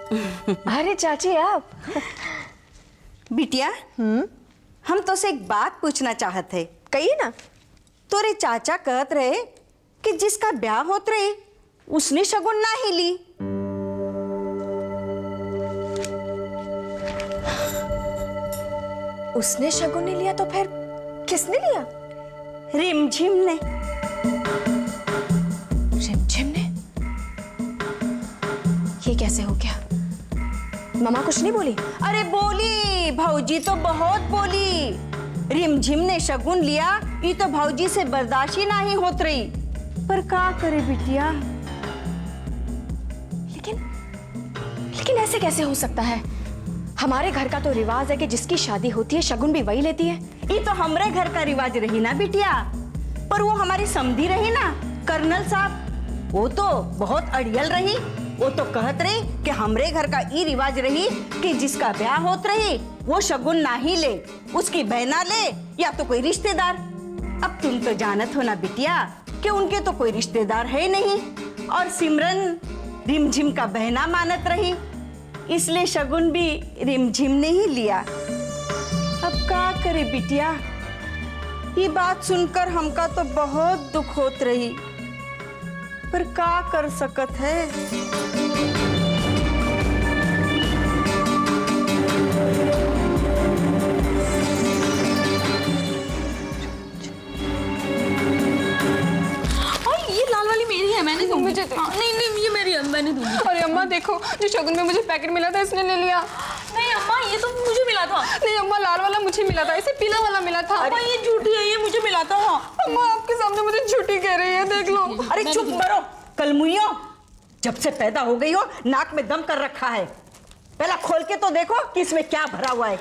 अरे चाची आप। बिटिया हम तो से एक बात पूछना चाहते। कहिए ना। तोरे चाचा कहत रहे कि जिसका ब्याह होत रहे उसने शगुन ना ही ली। उसने शगुन नहीं लिया तो फिर किसने लिया? रिमझिम ने। रिमझिम ने? ये कैसे हो गया? मामा कुछ नहीं बोली? अरे बोली, भौजी तो बहुत बोली। रिमझिम ने शगुन लिया, ये तो भौजी से बर्दाश्त ही नहीं होत रही। पर क्या करे बिटिया। लेकिन ऐसे कैसे हो सकता है? हमारे घर का तो रिवाज है कि जिसकी शादी होती है शगुन भी वही लेती है। ये तो हमरे घर का रिवाज रही ना बिटिया, पर वो हमारी समधी रही ना कर्नल साहब, वो तो बहुत अड़ियल रही। वो तो कहत रही कि हमरे घर का ये रिवाज रही कि जिसका ब्याह होत रही वो शगुन ना ही ले, उसकी बहना ले या तो कोई रिश्तेदार। अब तुम तो जानत हो ना बिटिया कि उनके तो कोई रिश्तेदार है नहीं, और सिमरन रिमझिम का बहना मानत रही, इसलिए शगुन भी रिमझिम ने ही लिया। अब क्या करे बिटिया, ये बात सुनकर हमका तो बहुत दुख होत रही, पर क्या कर सकत है। ये लाल वाली मेरी है, मैंने दूंगी। मुझे नहीं नहीं ये मेरी है, मैंने दूंगी। अरे अम्मा देखो, जो शगुन में मुझे पैकेट मिला था इसने ले लिया। नहीं अम्मा ये तो मुझे मिला था। नहीं अम्मा, लाल वाला मुझे मिला था, इसे पीला वाला मिला था। अम्मा ये झूठी है, ये मुझे मिला था। अम्मा आपके सामने मुझे झूठी कह रही है, देख लो। अरे चुप करो कलमुइयों, जब से पैदा हो गई हो नाक में दम कर रखा है। पहला खोल के तो देखो कि इसमें क्या भरा हुआ है।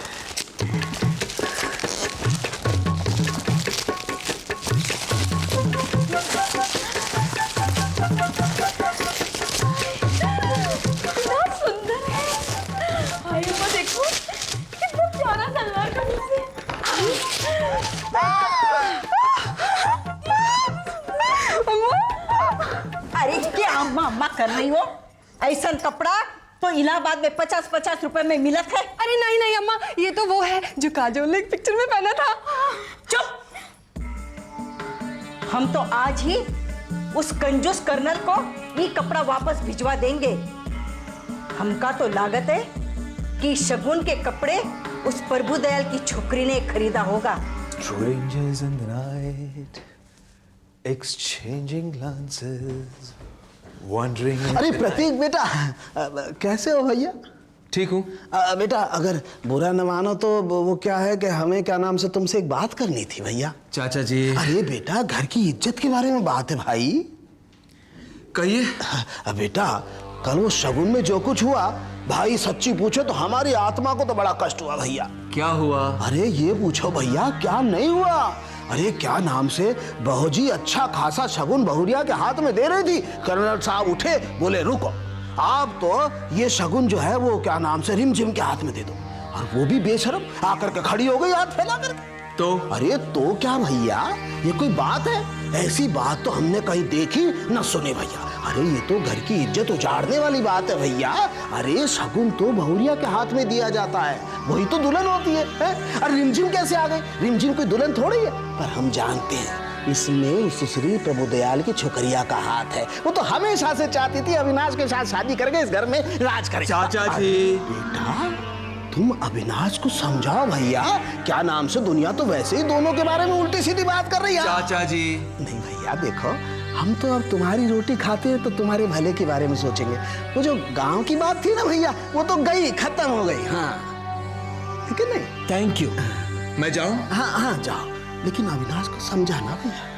अरे क्या अम्मा अम्मा कर रही हो? ऐसा कपड़ा तो इलाहाबाद में 50-50 रुपए में मिलत है। अरे नहीं नहीं अम्मा, ये तो वो है जो काजोल ने एक पिक्चर में पहना था। चुप। हम तो आज ही उस कंजूस कर्नल को ये कपड़ा वापस भिजवा देंगे। हमका तो लागत है कि शगुन के कपड़े उस प्रभु दयाल की छोकरी ने खरीदा होगा। Strangers in the night, exchanging glances, wondering. अरे प्रतीक बेटा, कैसे हो भैया? ठीक हूँ। बेटा अगर बुरा न मानो तो वो क्या है कि हमें क्या नाम से तुमसे एक बात करनी थी भैया। चाचा जी। अरे बेटा घर की इज्जत के बारे में बात है भाई। कहिए। बेटा कल वो शगुन में जो कुछ हुआ, भाई सच्ची पूछो तो हमारी आत्मा को तो बड़ा कष्ट हुआ भैया। क्या हुआ? अरे ये पूछो भैया क्या नहीं हुआ। अरे क्या नाम से बहूजी अच्छा खासा शगुन बहुरिया के हाथ में दे रही थी। कर्नल साहब उठे बोले रुको, आप तो ये शगुन जो है वो क्या नाम से रिमझिम के हाथ में दे दो, और वो भी बेशर्म आकर के खड़ी हो गई हाथ फैला करके। तो अरे तो क्या भैया, ये कोई बात है? ऐसी बात तो हमने कहीं देखी न सुनी भैया। अरे ये तो घर की इज्जत उजाड़ने वाली बात है भैया। अरे शगुन तो बहुरिया के हाथ में दिया जाता है, वही तो दुल्हन होती है? अरे रिमझिम कैसे आ गई? रिमझिम कोई दुल्हन थोड़ी है। पर हम जानते हैं इसमें सुश्री प्रभुदयाल की छोकरिया का हाथ है। वो तो हमेशा से चाहती थी अविनाश के साथ शादी करके इस घर में राज करे। चाचा जी। बेटा तुम अविनाश को समझाओ भैया, क्या नाम से दुनिया तो वैसे ही दोनों के बारे में उल्टी सीधी बात कर रही है। चाचा जी। नहीं भैया देखो, हम तो अब तुम्हारी रोटी खाते हैं तो तुम्हारे भले के बारे में सोचेंगे। वो जो गांव की बात थी ना भैया, वो तो गई, खत्म हो गई। हाँ ठीक है नहीं? Thank you. मैं जाऊं? हाँ हाँ जाओ, लेकिन अविनाश को समझाना भैया।